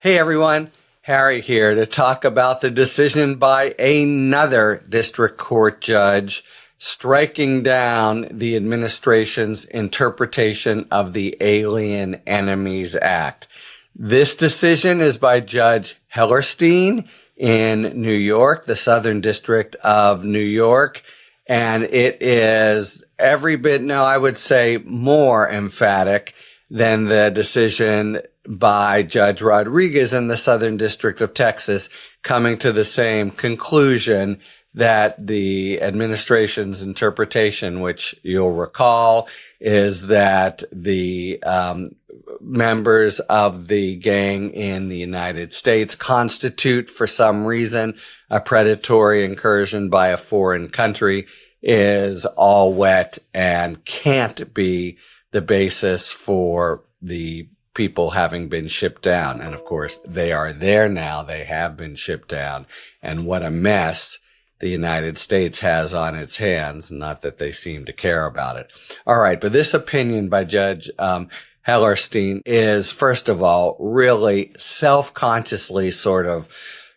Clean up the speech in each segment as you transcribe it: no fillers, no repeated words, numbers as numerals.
Hey everyone, Harry here to talk about the decision by another district court judge striking down the administration's interpretation of the Alien Enemies Act. This decision is by Judge Hellerstein in New York, the Southern District of New York, and it is every bit, no, I would say more emphatic than the decision by Judge Rodriguez in the Southern District of Texas, coming to the same conclusion that the administration's interpretation, which you'll recall, is that the members of the gang in the United States constitute, for some reason, a predatory incursion by a foreign country, is all wet and can't be the basis for the people having been shipped down. And of course, they are there now. They have been shipped down. And what a mess the United States has on its hands. Not that they seem to care about it. All right. But this opinion by Judge Hellerstein is, first of all, really self-consciously sort of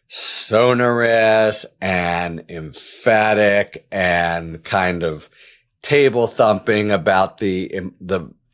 sonorous and emphatic and kind of table thumping about the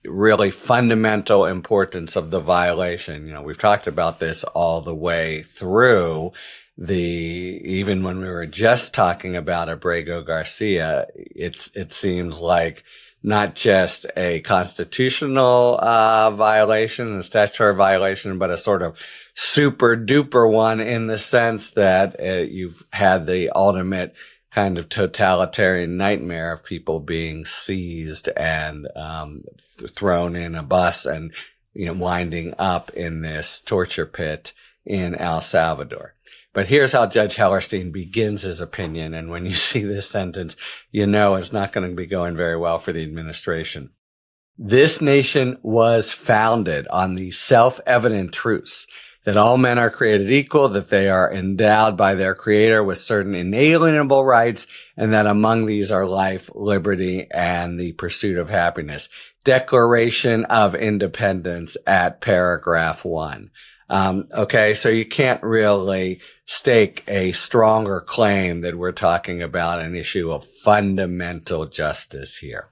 really fundamental importance of the violation. You know, we've talked about this all the way through even when we were just talking about Abrego Garcia, it seems like not just a constitutional violation, a statutory violation, but a sort of super duper one in the sense that you've had the ultimate kind of totalitarian nightmare of people being seized and thrown in a bus and, you know, winding up in this torture pit in El Salvador. But here's how Judge Hellerstein begins his opinion. And when you see this sentence, you know it's not going to be going very well for the administration. This nation was founded on the self-evident truths that all men are created equal, that they are endowed by their creator with certain inalienable rights, and that among these are life, liberty, and the pursuit of happiness. Declaration of Independence at paragraph 1. Okay, so you can't really stake a stronger claim that we're talking about an issue of fundamental justice here.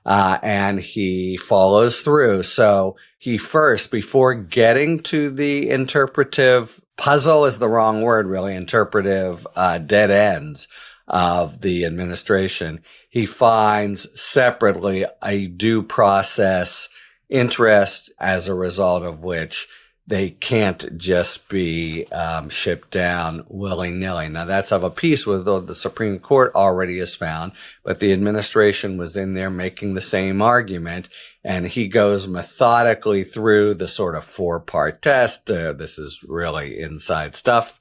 And he follows through. So he first, before getting to the interpretive puzzle is the wrong word, really, interpretive dead ends of the administration, he finds separately a due process interest as a result of which they can't just be shipped down willy-nilly. Now, that's of a piece with what the Supreme Court already has found, but the administration was in there making the same argument, and he goes methodically through the sort of four-part test. This is really inside stuff,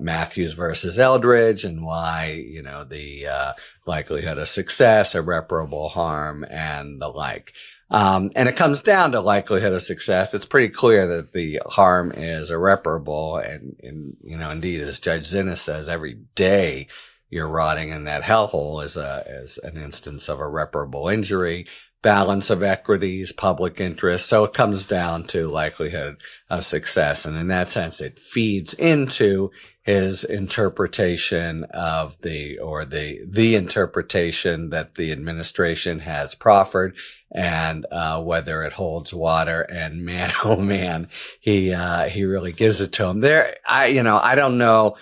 Matthews versus Eldridge, and why, you know, the likelihood of success, irreparable harm, and the like. And it comes down to likelihood of success. It's pretty clear that the harm is irreparable. And you know, indeed, as Judge Zinnes says, every day you're rotting in that hellhole is an instance of irreparable injury, balance of equities, public interest. So it comes down to likelihood of success. And in that sense, it feeds into his interpretation of the interpretation that the administration has proffered, and whether it holds water. And man, oh man, he really gives it to him. I don't know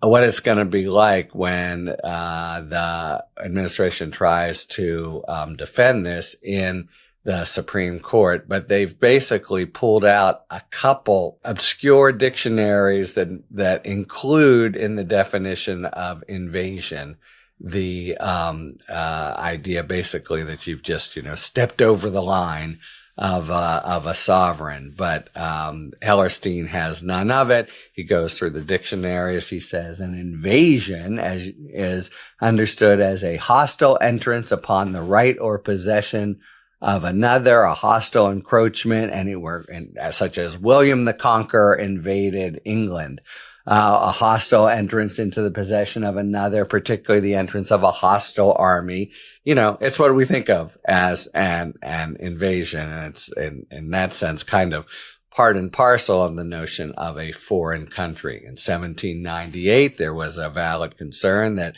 what it's going to be like when the administration tries to defend this in the Supreme Court, but they've basically pulled out a couple obscure dictionaries that include in the definition of invasion the idea basically that you've just, you know, stepped over the line of a sovereign. But Hellerstein has none of it. He goes through the dictionaries. He says an invasion is understood as a hostile entrance upon the right or possession of another, a hostile encroachment anywhere, such as William the Conqueror invaded England. A hostile entrance into the possession of another, particularly the entrance of a hostile army. You know, it's what we think of as an invasion. And it's in that sense kind of part and parcel of the notion of a foreign country. In 1798, there was a valid concern that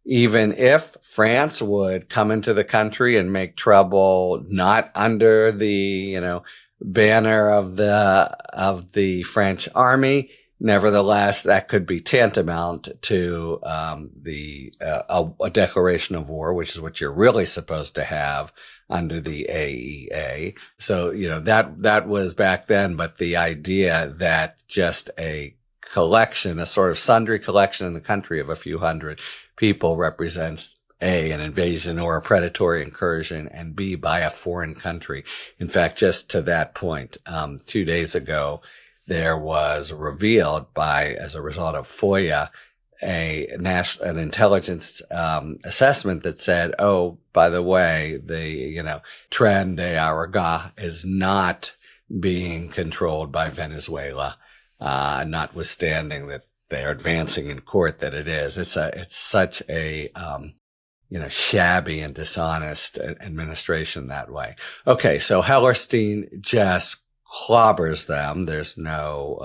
even if France would come into the country and make trouble, not under the, banner of the French army, nevertheless, that could be tantamount to a declaration of war, which is what you're really supposed to have under the AEA. So, that was back then, but the idea that just a collection, a sort of sundry collection in the country of a few hundred people represents A, an invasion or a predatory incursion, and B, by a foreign country. In fact, just to that point, 2 days ago, there was revealed as a result of FOIA, an intelligence assessment that said, oh, by the way, the Tren de Aragua is not being controlled by Venezuela, notwithstanding that they are advancing in court that it is. It's such a shabby and dishonest administration that way. Okay, so Hellerstein just clobbers them. There's no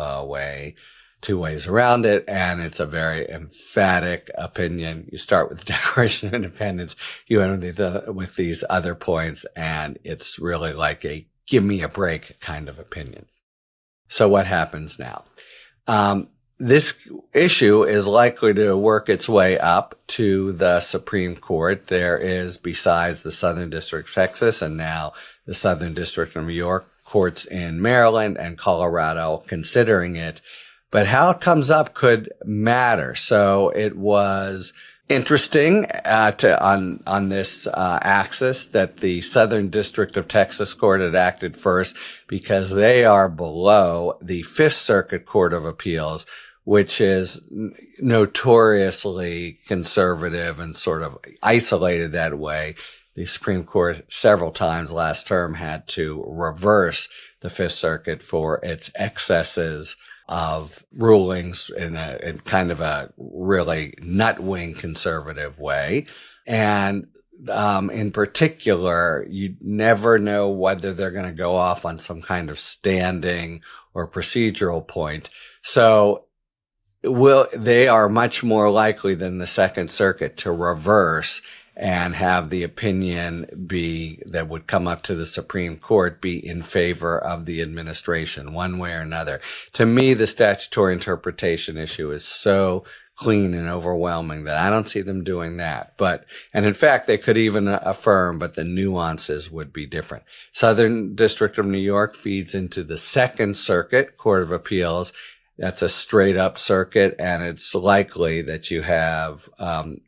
two ways around it, and it's a very emphatic opinion. You start with the Declaration of Independence, you end with these other points, and it's really like a give me a break kind of opinion. So what happens now? This issue is likely to work its way up to the Supreme Court. There is, besides the Southern District of Texas and now the Southern District of New York, courts in Maryland and Colorado considering it. But how it comes up could matter. So it was interesting on this axis that the Southern District of Texas Court had acted first because they are below the Fifth Circuit Court of Appeals, which is notoriously conservative and sort of isolated that way. The Supreme Court several times last term had to reverse the Fifth Circuit for its excesses of rulings in kind of a really nut-wing conservative way. And in particular, you never know whether they're going to go off on some kind of standing or procedural point. So they are much more likely than the Second Circuit to reverse and have the opinion that would come up to the Supreme Court be in favor of the administration one way or another. To me, the statutory interpretation issue is so clean and overwhelming that I don't see them doing that. And in fact, they could even affirm, but the nuances would be different. Southern District of New York feeds into the Second Circuit Court of Appeals. That's a straight up circuit, and it's likely that you have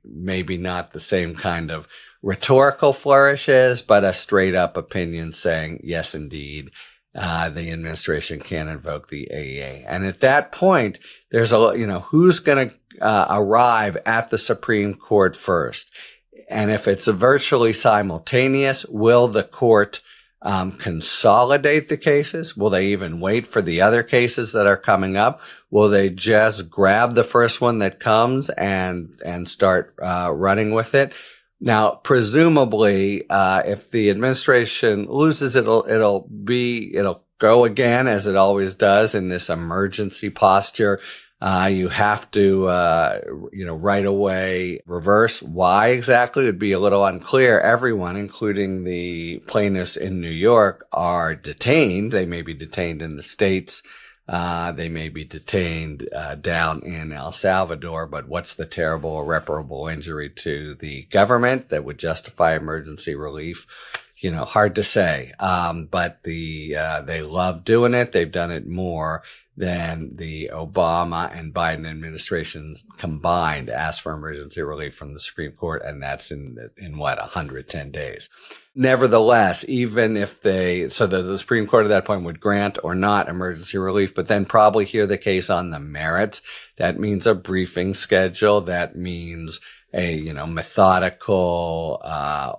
maybe not the same kind of rhetorical flourishes, but a straight up opinion saying, yes, indeed, the administration can invoke the AEA. And at that point, there's who's going to arrive at the Supreme Court first? And if it's virtually simultaneous, will the court consolidate the cases? Will they even wait for the other cases that are coming up? Will they just grab the first one that comes and start running with it? Now, presumably, if the administration loses, it'll go again as it always does in this emergency posture. You have to, right away reverse. Why exactly would be a little unclear. Everyone, including the plaintiffs in New York, are detained. They may be detained in the States. They may be detained down in El Salvador. But what's the terrible irreparable injury to the government that would justify emergency relief? Hard to say. But they love doing it. They've done it more than the Obama and Biden administrations combined asked for emergency relief from the Supreme Court, and that's in 110 days. Nevertheless, even if the Supreme Court at that point would grant or not emergency relief, but then probably hear the case on the merits, that means a briefing schedule, that means a methodical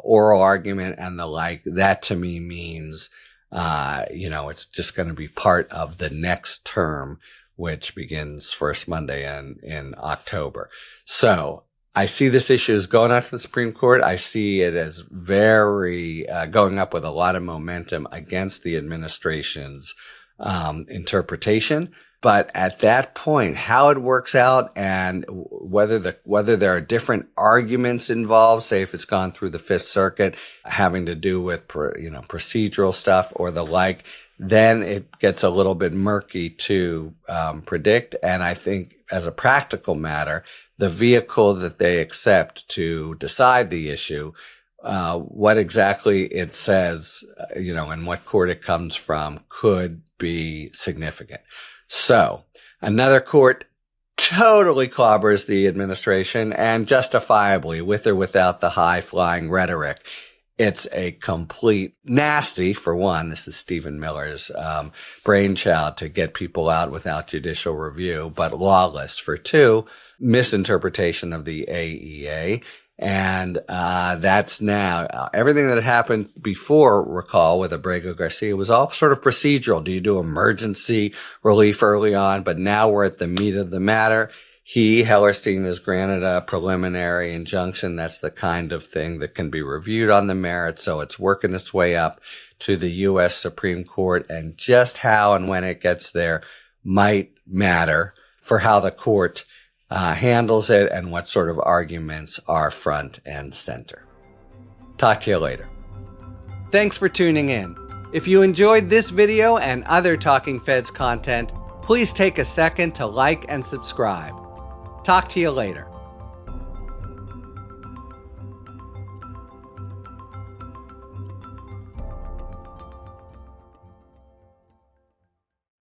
oral argument and the like. That to me means it's just going to be part of the next term, which begins first Monday in October. So I see this issue as going out to the Supreme Court. I see it as very going up with a lot of momentum against the administration's interpretation. But at that point, how it works out and whether there are different arguments involved, say if it's gone through the Fifth Circuit having to do with procedural stuff or the like, then it gets a little bit murky to predict. And I think as a practical matter, the vehicle that they accept to decide the issue, what exactly it says, and what court it comes from could be significant. So another court totally clobbers the administration, and justifiably, with or without the high-flying rhetoric. It's a complete nasty, for one, this is Stephen Miller's brainchild to get people out without judicial review, but lawless, for two, misinterpretation of the AEA. And that's now everything that had happened before, recall, with Abrego Garcia was all sort of procedural. Do you do emergency relief early on? But now we're at the meat of the matter. Hellerstein, has granted a preliminary injunction. That's the kind of thing that can be reviewed on the merits. So it's working its way up to the U.S. Supreme Court, and just how and when it gets there might matter for how the court handles it and what sort of arguments are front and center. Talk to you later. Thanks for tuning in. If you enjoyed this video and other Talking Feds content, please take a second to like and subscribe. Talk to you later.